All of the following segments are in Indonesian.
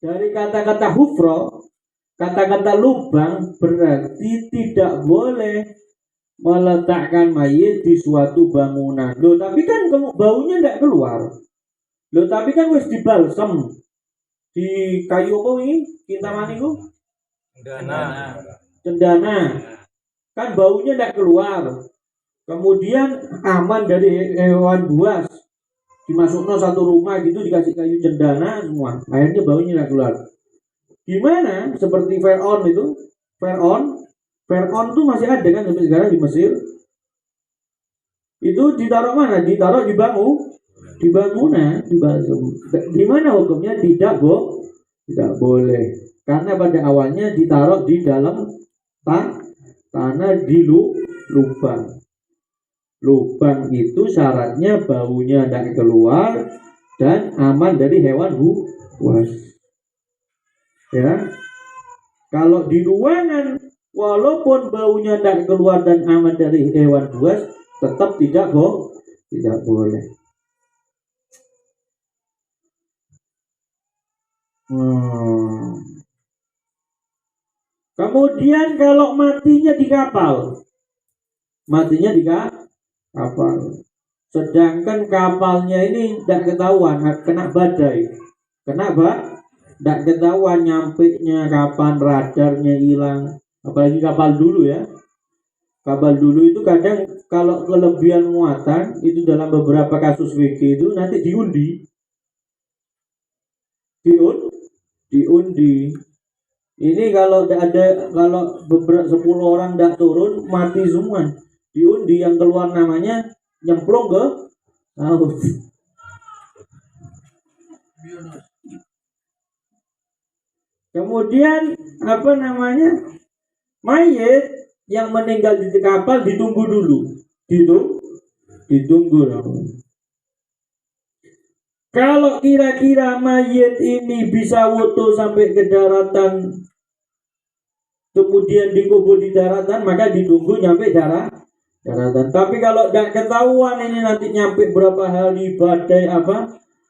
Dari kata-kata hufro, kata-kata lubang berarti tidak boleh meletakkan mayit di suatu bangunan. Loh, tapi kan baunya tidak keluar. Loh, tapi kan wis dibalsem di kayu apa ini? Kintaman itu? Cendana. Kan baunya tidak keluar. Kemudian aman dari hewan buas. Dimasukkan satu rumah gitu, dikasih kayu cendana semua. Akhirnya baunya tidak keluar. Gimana? Seperti Fir'aun itu. Fir'aun tuh masih ada kan sampai sekarang di Mesir. Itu ditaruh mana? Ditaruh di bangunan, di balsem. Gimana hukumnya? Tidak boleh. Karena pada awalnya ditaruh di dalam tanah di lubang. Lubang itu syaratnya baunya tidak keluar dan aman dari hewan buas. Ya. Kalau di ruangan walaupun baunya tidak keluar dan aman dari hewan buas, tetap tidak boleh. Kemudian kalau matinya di kapal, sedangkan kapalnya ini tidak ketahuan, kena badai, tidak ketahuan nyampe-nya kapan, radarnya hilang. Apalagi kapal dulu ya. Kapal dulu itu kadang kalau kelebihan muatan itu dalam beberapa kasus WG itu nanti diundi. Ini kalau beberapa 10 orang tidak turun mati semua. Diundi yang keluar namanya nyemplung ke laut. Kemudian mayit yang meninggal di kapal ditunggu dulu. Ditunggu. Kalau kira-kira mayit ini bisa wutu sampai ke daratan, kemudian dikubur di daratan, maka ditunggu nyampe daratan. Tapi kalau tidak ketahuan ini nanti nyampe berapa hari badai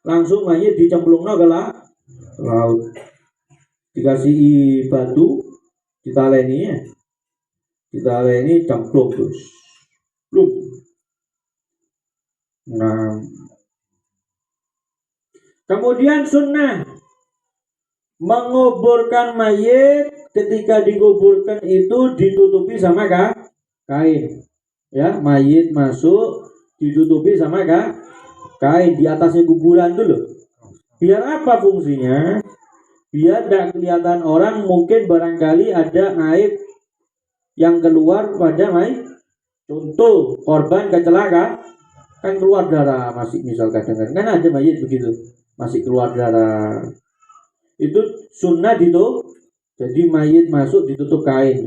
langsung mayit dicemplungno ke laut. Dikasih batu, ditaleni cemplung terus. Nah, kemudian sunnah menguburkan mayit, ketika dikuburkan itu ditutupi sama kain. Ya, mayit masuk ditutupi sama kain di atasnya kuburan dulu. Biar apa fungsinya? Biar tidak kelihatan orang, mungkin barangkali ada aib yang keluar pada mayit. Contoh korban kecelakaan kan keluar darah, masih misal kadang-kadang kan ada mayit begitu masih keluar darah, itu sunnah ditutup. Jadi mayit masuk ditutup kain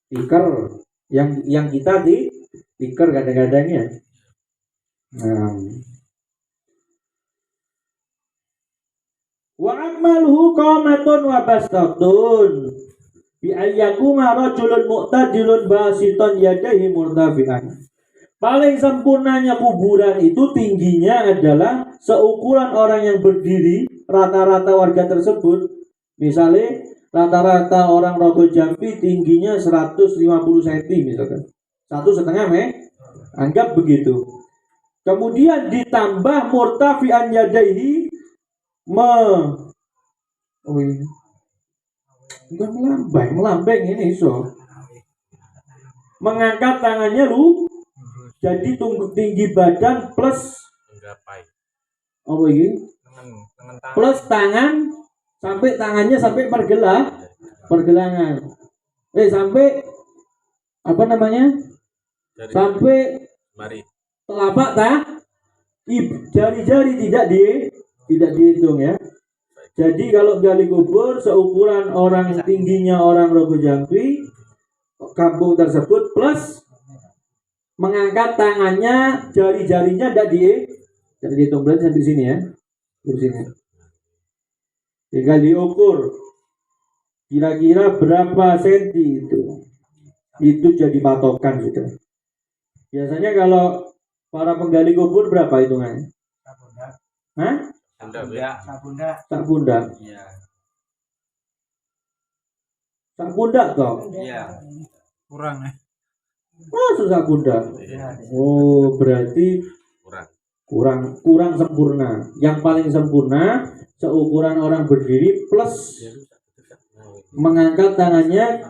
tikar yang kita tikar kadang-kadangnya. Wa amaluhu qamatun wa bastatun bi ayyakuma rajulun mu'tadilun basiton yadayhi murtafi'an. Paling sempurnanya kuburan itu tingginya adalah seukuran orang yang berdiri. Rata-rata warga tersebut, misalnya rata-rata orang Rogo Jambi tingginya 150 cm misalkan, 1,5 meter, anggap begitu. Kemudian ditambah murtafi'an yadaihi, bukan melambang ini mengangkat tangannya jadi tinggi badan plus plus tangan sampai tangannya sampai pergelangan sampai sampai telapak jari-jari tidak dihitung ya. Jadi kalau gali kubur seukuran orang tingginya orang Rogo Jambi kampung tersebut plus mengangkat tangannya, jari-jarinya tidak dihitung, berarti sampai sini ya. Di sini. Tinggal diukur kira-kira berapa senti itu jadi patokan sudah. Biasanya kalau para penggali kubur berapa hitungannya? sak pundak. Iya. Sak pundak toh. Iya. Kurang ya. Masuk sak pundak. Oh, berarti kurang sempurna. Yang paling sempurna seukuran orang berdiri plus mengangkat tangannya,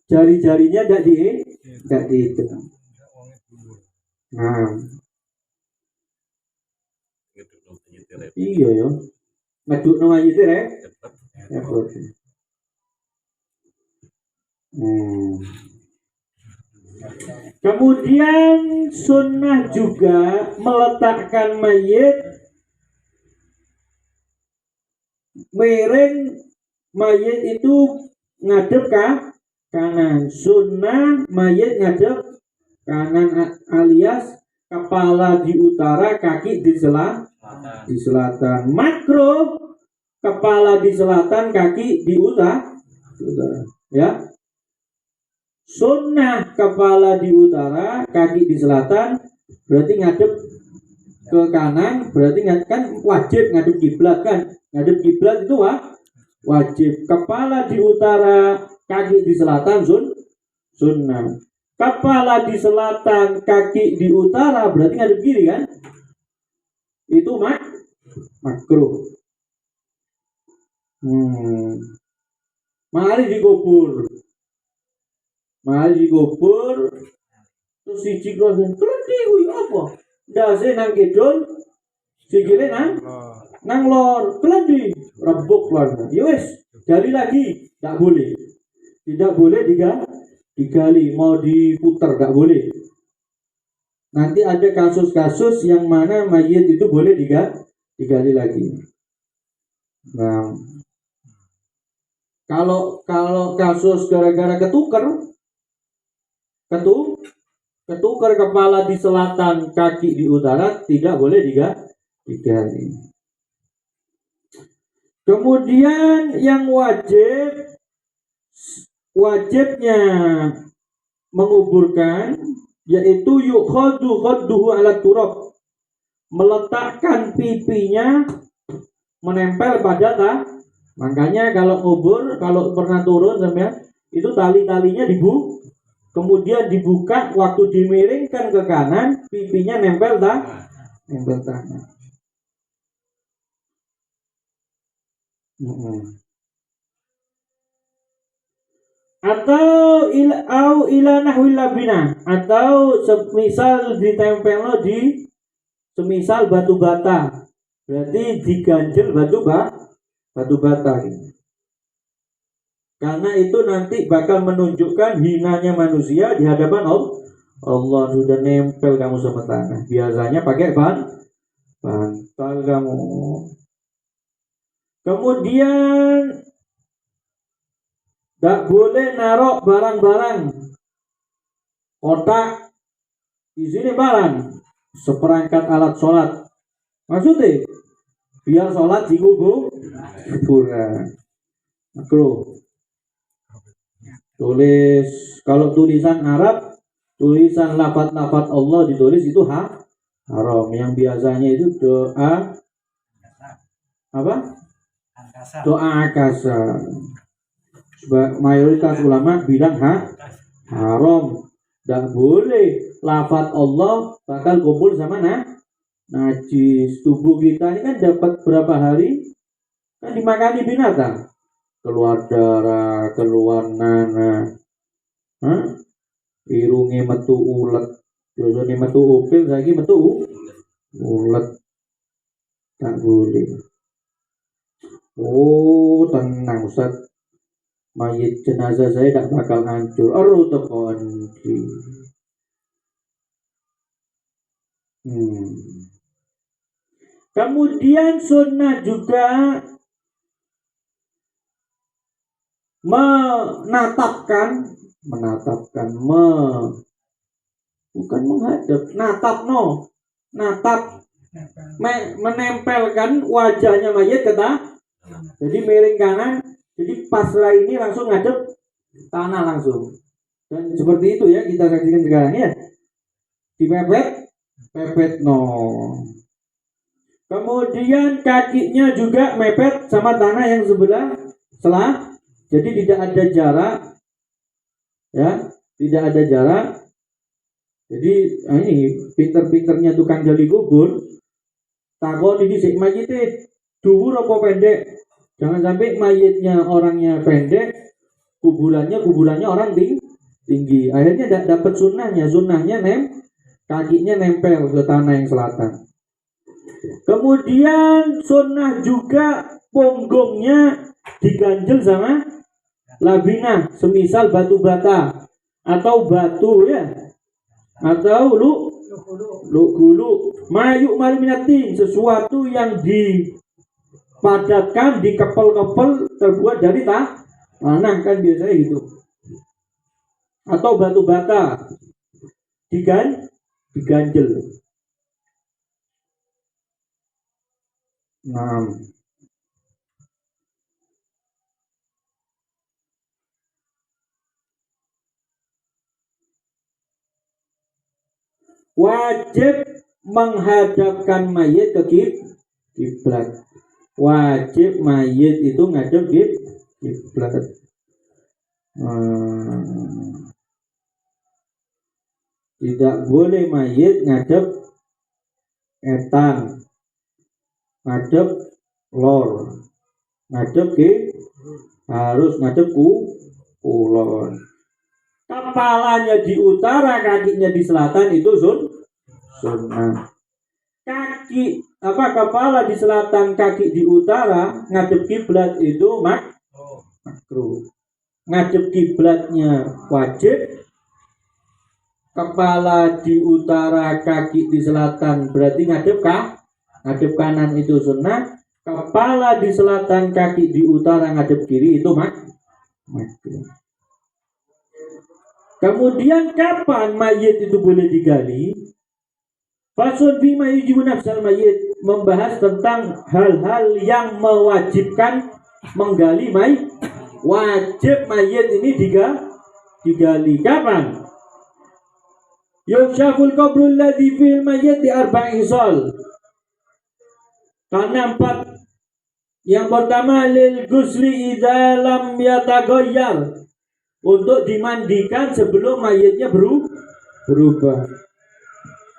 jari-jarinya tidak dihitung. Nah, iya ya. Ngeduk nama itu rek. Kemudian sunnah juga meletakkan mayit miring, mayit itu ngadep kanan. Sunnah mayit ngadep kanan alias kepala di utara, kaki di selatan. Makruh kepala di selatan, kaki di utara. Ya. Sunnah kepala di utara, kaki di selatan, berarti ngadep ke kanan, berarti kan wajib ngadep kiblat kan. Ngadep kiblat itu wajib. Kepala di utara, kaki di selatan sunnah. Kepala di selatan, kaki di utara, berarti ngadep kiri kan? Itu makruh. Mari dikubur. Terus siji krosen klendi kuwi apa? Ndase nang kidul, sikile nang lor, klendi rebuk lan. Ya wis, gali lagi, enggak boleh. Tidak boleh digali, mau diputar enggak boleh. Nanti ada kasus-kasus yang mana mayit itu boleh digali lagi. Nah, kalau kasus gara-gara ketukar kepala di selatan, kaki di utara, tidak boleh digali. Kemudian yang wajibnya menguburkan yaitu yukhadduhu ala turab, meletakkan pipinya menempel pada makanya kalau ngubur, kalau pernah turun sampai itu tali-talinya kemudian dibuka, waktu dimiringkan ke kanan, pipinya nempel tanah. Atau ila nahwil labina, atau semisal ditempel di semisal batu bata, berarti diganjel batu bata gitu. Karena itu nanti bakal menunjukkan hinanya manusia di hadapan Allah. Sudah nempel kamu sama tanah. Biasanya pakai bantal kamu. Kemudian tidak boleh narok barang-barang. Kotak di sini barang, seperangkat alat sholat. Maksudnya biar sholat di kuburan. Makruh. Tulis, kalau tulisan Arab, tulisan lafaz-lafaz Allah ditulis itu haram. Yang biasanya itu doa apa? Doa akasa. Mayoritas ulama bilang haram. Tidak boleh lafaz Allah bakal kumpul sama najis. Tubuh kita ini kan dapat berapa hari kan dimakani binatang. Keluar darah, keluar nanah, irunge metu ulet, biasanya metu upil, lagi metu ulet, tak boleh. Oh tenang Ustaz, mayit jenazah saya tak bakal hancur. Kemudian sunnah juga menatapkan bukan menghadap, menempelkan wajahnya mayit ke jadi miring kanan, jadi pasrah ini langsung ngadep tanah langsung. Dan seperti itu ya kita saksikan sekarang ya, dipepet Kemudian kakinya juga mepet sama tanah yang sebelah jadi tidak ada jarak, ya, tidak ada jarak. Jadi ini pinter-pinternya tukang gali kubur. Takon ini sik mayite dhuwur apa pendek? Jangan sampai mayitnya orangnya pendek, kuburannya orang tinggi. Akhirnya tidak dapat sunnahnya kakinya nempel ke tanah yang selatan. Kemudian sunnah juga punggungnya diganjel sama labinah, semisal batu bata atau batu, ya, atau gulu mayuk mariminatin, sesuatu yang dipadatkan, dikepel-kepel, terbuat dari tanah, kan biasanya gitu. Atau batu bata diganjel. Nah, wajib menghadapkan mayit ke kiblat. Wajib mayit itu ngadep kiblat. Tidak boleh mayit ngadep etan, ngadep lor, ngadep harus ngadep kulon. Kepalanya di utara, kakinya di selatan, itu sunnah. Kepala di selatan, kaki di utara, ngadep kiblat itu makruh. Ngadep kiblatnya wajib. Kepala di utara, kaki di selatan, berarti ngadep kanan itu sunnah. Kepala di selatan, kaki di utara, ngadep kiri itu makruh. Kemudian kapan mayit itu boleh digali? Fasun bima yujibu nafsal mayit, membahas tentang hal-hal yang mewajibkan menggali mayit. Wajib mayit ini digali. Kapan? Yushaful qabrul ladzi fil mayit di arba'i hisal. Karena 4. Yang pertama lil ghusli idza lam yataghayyar, untuk dimandikan sebelum mayitnya berubah.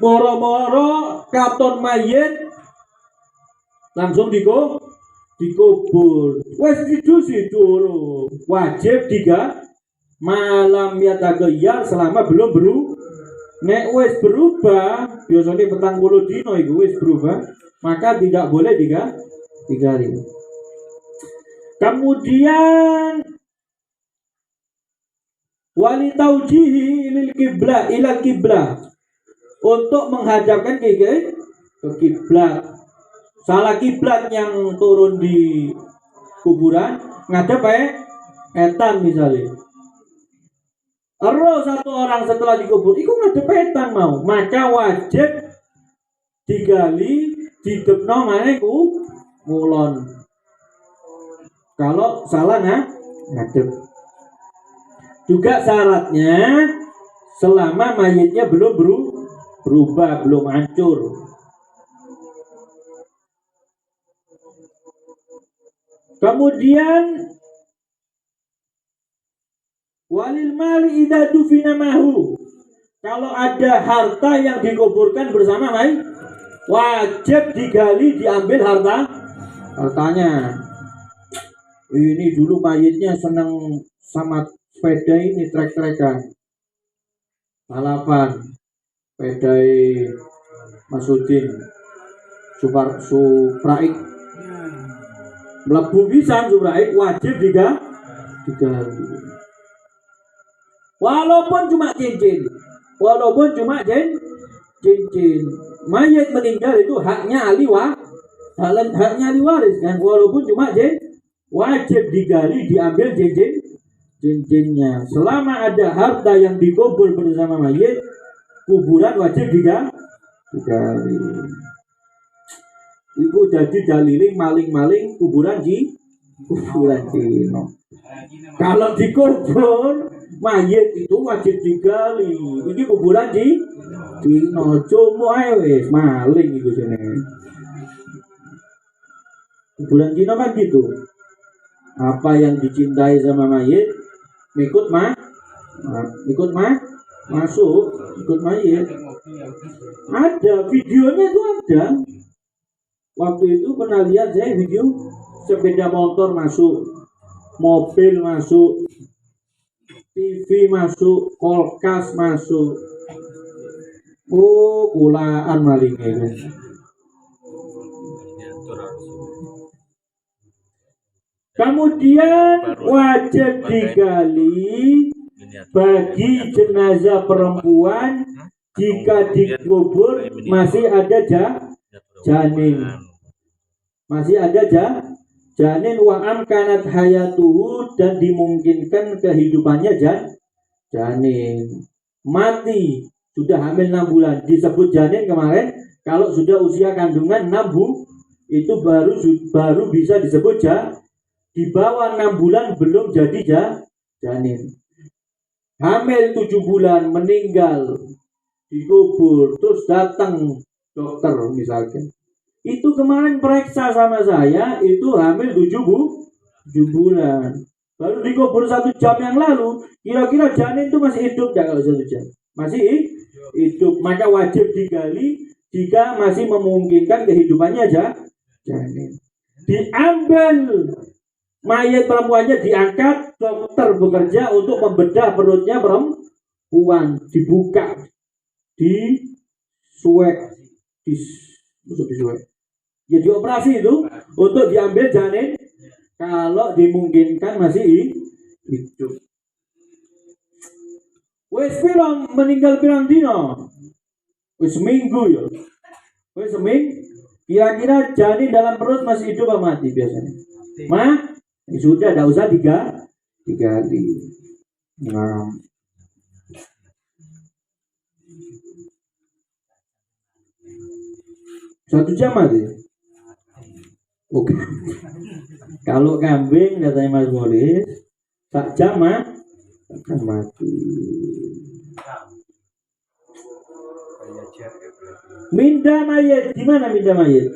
Moro-moro katon mayit langsung dikubur. Wes sidu wajib malam yataghayyar, selama belum berubah. Nek wes berubah, biasanya 40 dino itu wes berubah, maka tidak boleh digali. Kemudian wali taujihi ilal kiblah, untuk menghadapkan ke kiblat. Salah kiblat yang turun di kuburan ngadep etan misalnya. Satu orang setelah dikubur itu ngadep etan mau, maka wajib digali didepno maneh ngulon. Kalau salah ngadep. Juga syaratnya selama mayitnya belum berubah, belum hancur. Kemudian walil mali idza dufina mahu, kalau ada harta yang dikuburkan bersama mayit, wajib digali, diambil hartanya. Ini dulu mayitnya senang sama sepeda ini, trek-trekan balapan, sepeda Masudin Supraik, mlebu pisan Supraik, wajib digali. Walaupun cuma cincin, mayit meninggal itu haknya ahli waris kan, walaupun cuma wajib digali, diambil cincinnya. Selama ada harta yang dikubur bersama mayit, kuburan wajib digali. Itu jadi daliling maling-maling kuburan Cina. Kalau dikubur mayit itu wajib digali. Ini kuburan Cina, cuma wis maling itu sini. Kuburan Cina kan gitu. Apa yang dicintai sama mayit ikut masuk, ikut mayit. Ada videonya itu ada. Waktu itu pernah lihat saya video sepeda motor masuk, mobil masuk, TV masuk, kulkas masuk. Oh, kulaan malingnya. Kemudian wajib digali bagi jenazah perempuan jika dikubur masih ada janin. Masih ada janin wa amkanat hayatuhu dan dimungkinkan kehidupannya janin. Mati sudah hamil 6 bulan disebut janin kemarin. Kalau sudah usia kandungan 6 bulan itu baru bisa disebut di bawah 6 bulan belum jadi janin. Hamil 7 bulan meninggal dikubur terus datang dokter misalkan. Itu kemarin periksa sama saya itu hamil 7 bulan. Baru dikubur 1 jam yang lalu. Kira-kira janin itu masih hidup enggak kalau 1 jam? Masih hidup. Maka wajib digali jika masih memungkinkan kehidupannya janin. Diambil mayat perempuannya, diangkat, dokter bekerja untuk membedah perutnya perempuan, dibuka, disuek, ya dioperasi itu untuk diambil janin kalau dimungkinkan masih hidup. Wes film meninggal pirang dino? Wes seminggu ya. Wes seminggu. Kira-kira janin dalam perut masih hidup atau mati biasanya? Sudah, tidak usah digali. Nah. Satu jam mati. Oke. Kalau kambing katanya Mas Boris, tak jam akan mati. Minda mayat, di mana minda mayat?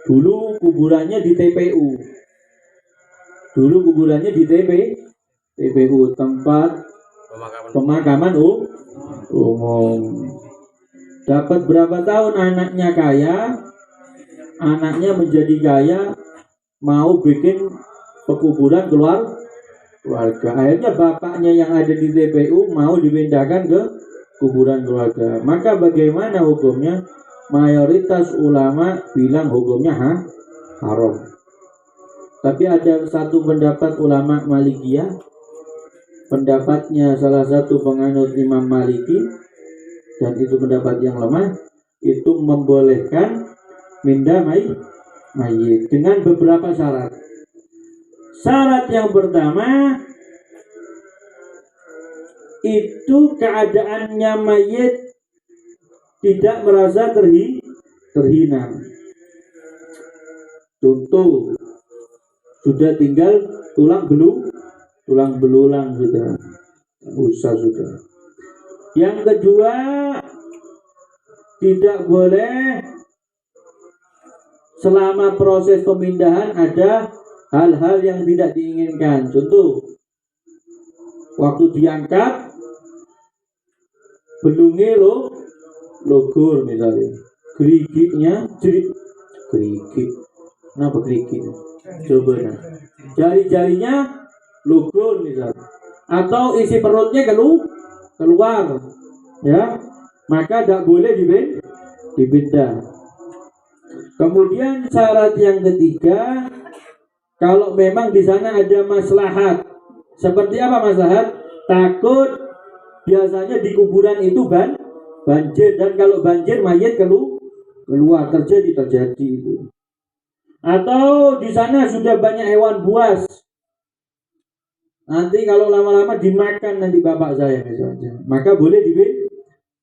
Dulu kuburannya di TPU. TPU tempat pemakaman umum. Dapat berapa tahun anaknya kaya, anaknya menjadi kaya, mau bikin pekuburan keluarga. Akhirnya bapaknya yang ada di TPU mau dipindahkan ke kuburan keluarga. Maka bagaimana hukumnya? Mayoritas ulama bilang hukumnya haram. Tapi ada satu pendapat ulama Malikiyah, pendapatnya salah satu penganut Imam Maliki, dan itu pendapat yang lemah, itu membolehkan minda mayit dengan beberapa syarat. Syarat yang pertama itu keadaannya mayit tidak merasa terhina. Contoh, sudah tinggal tulang belulang sudah. Yang kedua, tidak boleh selama proses pemindahan ada hal-hal yang tidak diinginkan. Contoh, waktu diangkat belungnya logor misalnya, gerigitnya gerigit. Kenapa gerigit? Coba jari-jarinya logor misalnya, atau isi perutnya keluar, ya, maka tidak boleh dipindah. Kemudian syarat yang ketiga, kalau memang di sana ada maslahat. Seperti apa maslahat? Takut biasanya di kuburan itu banjir, dan kalau banjir mayat keluar, terjadi itu. Atau di sana sudah banyak hewan buas. Nanti kalau lama-lama dimakan nanti bapak saya misalnya, maka boleh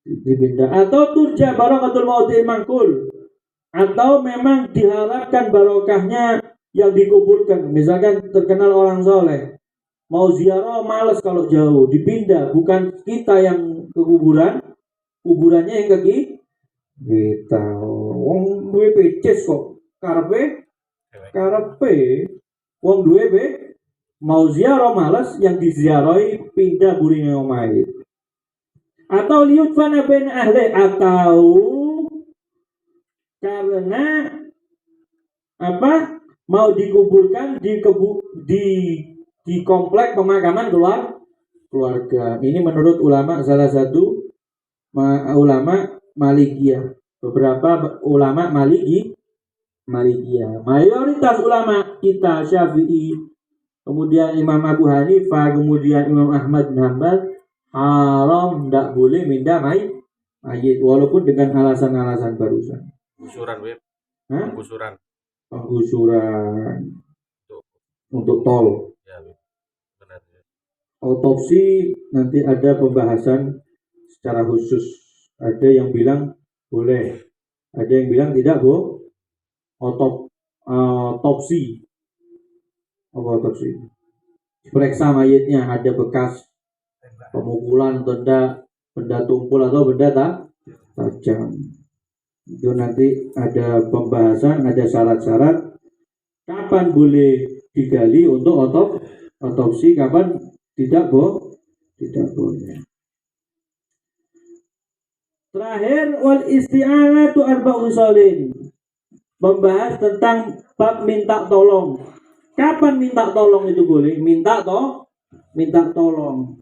dipindah. Atau turja barakatul mauti mangkul. Atau memang diharapkan barokahnya yang dikuburkan. Misalkan terkenal orang soleh, mau ziarah malas kalau jauh, dipindah. Bukan kita yang ke kuburannya yang ke kita. Wong WPC kok. karepe wong duwe be mau ziarah males yang diziarahi pindah buringe omahe. Atau liutfana bain ahli, atau karena apa mau dikuburkan di komplek pemakaman keluarga. Ini menurut ulama, salah satu ulama Malikiyah. Beberapa ulama Malikiyah. Mayoritas ulama kita Syafi'i, kemudian Imam Abu Hanifah, kemudian Imam Ahmad bin Hanbal, haram, tidak boleh mindah mayit walaupun dengan alasan-alasan barusan. Penggusuran, Wib. Hah? Penggusuran untuk tol. ya, Wib. Benar ya. Autopsi nanti ada pembahasan secara khusus. Ada yang bilang boleh, ada yang bilang tidak, Bu. Autopsi. Apa autopsi? Periksa mayitnya ada bekas pemukulan, benda tumpul atau benda tajam. Itu nanti ada pembahasan, ada syarat-syarat kapan boleh digali untuk otopsi, kapan tidak boleh. Terakhir, wal isti'anatu arba'u usulin. Membahas tentang bab minta tolong. Kapan minta tolong itu boleh? Minta tolong.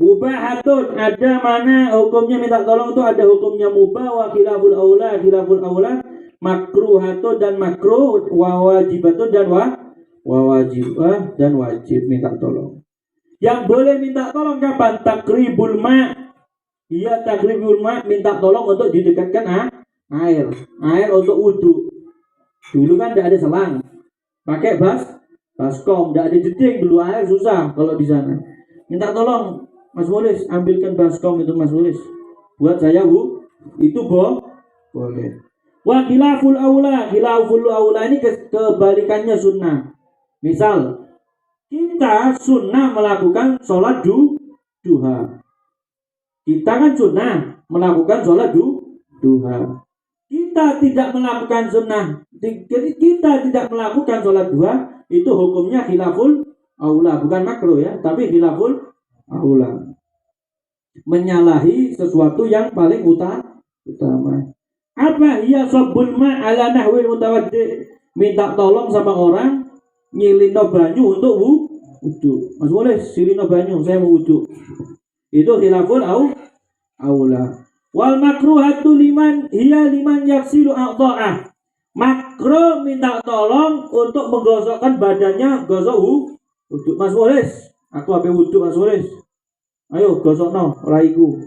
Mubahatun, ada mana hukumnya minta tolong itu, ada hukumnya mubah wa khilaful aula, makruhatun dan makruh, wa wajibatun dan wajibah dan wajib minta tolong. Yang boleh minta tolong kapan? Takribul ma. Iya, takribul ma, minta tolong untuk didekatkan air untuk wudu. Dulu kan tidak ada selang, pakai baskom, tidak ada jeding dulu, air susah kalau di sana. Minta tolong, Mas Mulis, ambilkan baskom itu, Mas Mulis, buat saya, Bu. Itu boleh. Wa khilaful aula ini kebalikannya sunnah. Misal kita sunnah melakukan sholat duha. Kita kan sunnah melakukan sholat duha. Kita tidak melakukan sunnah, jadi kita tidak melakukan sholat duha, itu hukumnya khilaful aula, bukan makruh ya, tapi khilaful aula. Menyalahi sesuatu yang paling utama. Apa? Ya sabbul ma ala nahwil mutawaddi, minta tolong sama orang nyilino banyu untuk wudu. Mas boleh silino banyu, saya mau wudu. Itu khilaful aula. Wal makruhatu liman yaksilu a'dha'ah. Makruh minta tolong untuk menggosokkan badannya, gosok wudu. Mas Mulis, aku habis wudu, Mas Mulis. Ayo gosokno raiku.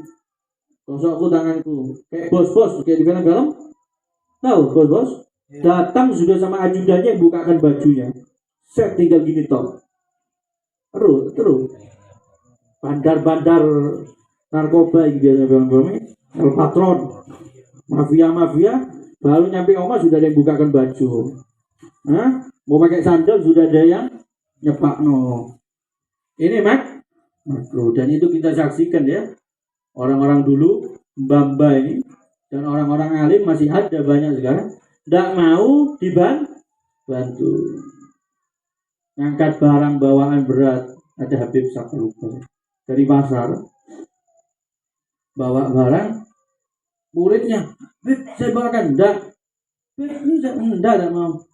Gosokku tanganku. Kayak bos-bos kayak di film-film. Tahu bos-bos? Datang sudah sama ajudannya yang bukakan bajunya. Set tinggal gini toh. Terus. Bandar-bandar narkoba gitu biasanya film-filmnya. El Patron, mafia baru nyampe oma sudah ada yang bukakan baju. Mau pakai sandal sudah ada yang nyepak Ini makruh, dan itu kita saksikan ya, orang-orang dulu mbak ini dan orang-orang alim masih ada banyak sekarang tidak mau dibantu ngangkat barang bawaan berat. Ada Habib Saklupa dari pasar bawa barang, muridnya, Bib, saya bawakan. Bib, ini tidak mau.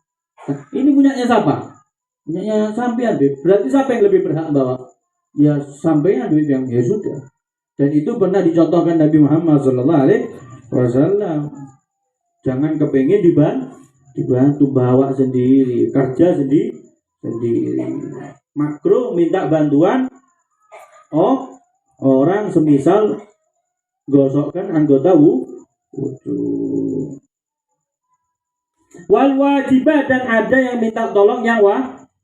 Ini punyanya siapa? Punyanya sampean, Bib. Berarti siapa yang lebih berhak bawa? Ya sampean, Bib, yang ya sudah. Dan itu pernah dicontohkan Nabi Muhammad SAW. Jangan kepengin dibantu, bawa sendiri, kerja sendiri. Makruh minta bantuan orang semisal gosokkan anggota wudu. Wal wajibah, dan ada yang minta tolong yang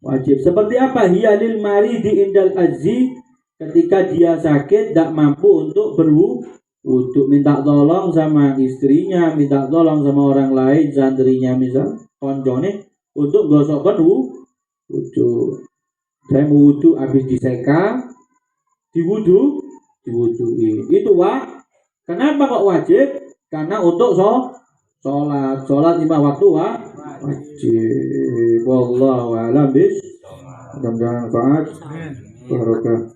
wajib. Seperti apa? Hiyalil maridi indal azzi, ketika dia sakit tidak mampu untuk berwudu, minta tolong sama istrinya, minta tolong sama orang lain, santrinya misal, koncone, untuk gosokkan wudu. Saya mau wudu, habis diseka, diwuduin. Itu Kenapa kok wajib? Karena untuk Sholat lima waktu wajib. Wallahu a'lam mudah-mudahan manfaat barokah.